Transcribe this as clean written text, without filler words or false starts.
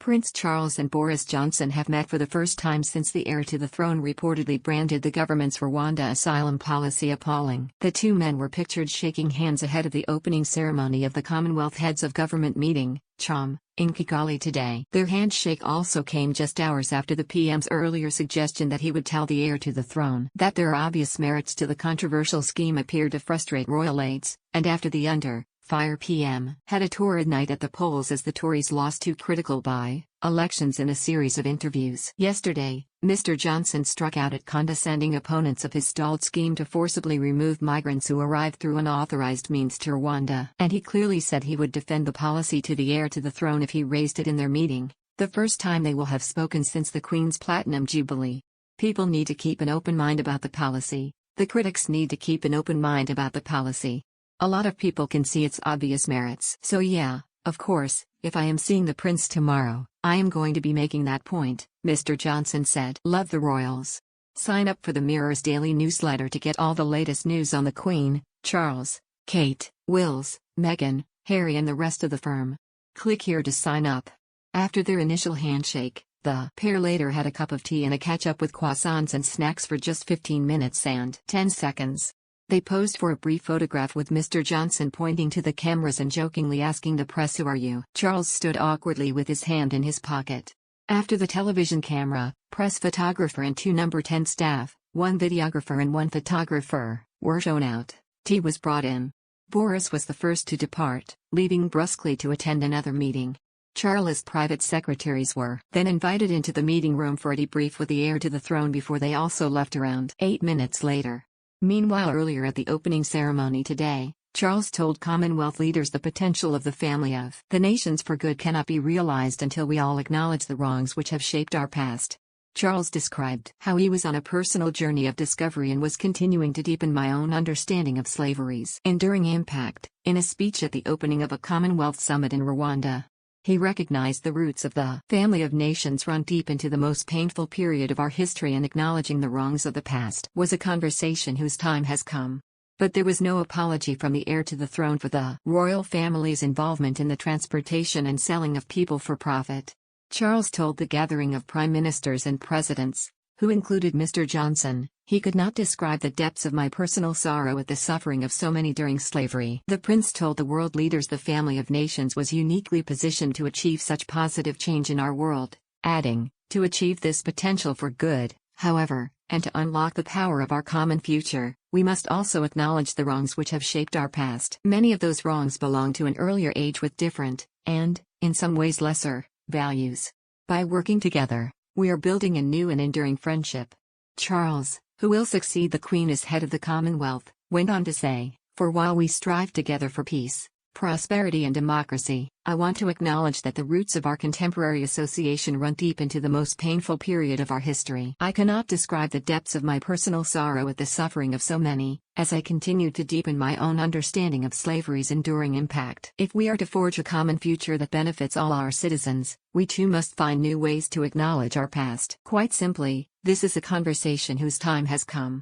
Prince Charles and Boris Johnson have met for the first time since the heir to the throne reportedly branded the government's Rwanda asylum policy appalling. The two men were pictured shaking hands ahead of the opening ceremony of the Commonwealth Heads of Government meeting, CHOM, in Kigali today. Their handshake also came just hours after the PM's earlier suggestion that he would tell the heir to the throne that there are obvious merits to the controversial scheme appeared to frustrate royal aides, and after the Fire PM had a torrid night at the polls as the Tories lost two critical by-elections in a series of interviews. Yesterday, Mr. Johnson struck out at condescending opponents of his stalled scheme to forcibly remove migrants who arrived through unauthorized means to Rwanda. And he clearly said he would defend the policy to the heir to the throne if he raised it in their meeting, the first time they will have spoken since the Queen's Platinum Jubilee. People need to keep an open mind about the policy. The critics need to keep an open mind about the policy. A lot of people can see its obvious merits. So yeah, of course, if I am seeing the prince tomorrow, I am going to be making that point, Mr. Johnson said. Love the royals. Sign up for the Mirror's daily newsletter to get all the latest news on the Queen, Charles, Kate, Wills, Meghan, Harry and the rest of the firm. Click here to sign up. After their initial handshake, the pair later had a cup of tea and a catch-up with croissants and snacks for just 15 minutes and 10 seconds. They posed for a brief photograph with Mr. Johnson pointing to the cameras and jokingly asking the press, "Who are you?" Charles stood awkwardly with his hand in his pocket. After the television camera, press photographer and two number 10 staff, one videographer and one photographer, were shown out, tea was brought in. Boris was the first to depart, leaving brusquely to attend another meeting. Charles' private secretaries were then invited into the meeting room for a debrief with the heir to the throne before they also left around 8 minutes later. Meanwhile, earlier at the opening ceremony today, Charles told Commonwealth leaders the potential of the family of the nations for good cannot be realized until we all acknowledge the wrongs which have shaped our past. Charles described how he was on a personal journey of discovery and was continuing to deepen my own understanding of slavery's enduring impact, in a speech at the opening of a Commonwealth summit in Rwanda. He recognized the roots of the family of nations run deep into the most painful period of our history, and acknowledging the wrongs of the past was a conversation whose time has come. But there was no apology from the heir to the throne for the royal family's involvement in the transportation and selling of people for profit. Charles told the gathering of prime ministers and presidents, who included Mr. Johnson, he could not describe the depths of my personal sorrow at the suffering of so many during slavery. The prince told the world leaders the family of nations was uniquely positioned to achieve such positive change in our world, adding, to achieve this potential for good, however, and to unlock the power of our common future, we must also acknowledge the wrongs which have shaped our past. Many of those wrongs belong to an earlier age with different, and, in some ways lesser, values. By working together, we are building a new and enduring friendship. Charles, who will succeed the Queen as head of the Commonwealth, went on to say, "For while we strive together for peace, prosperity and democracy, I want to acknowledge that the roots of our contemporary association run deep into the most painful period of our history. I cannot describe the depths of my personal sorrow at the suffering of so many, as I continue to deepen my own understanding of slavery's enduring impact. If we are to forge a common future that benefits all our citizens, we too must find new ways to acknowledge our past. Quite simply, this is a conversation whose time has come."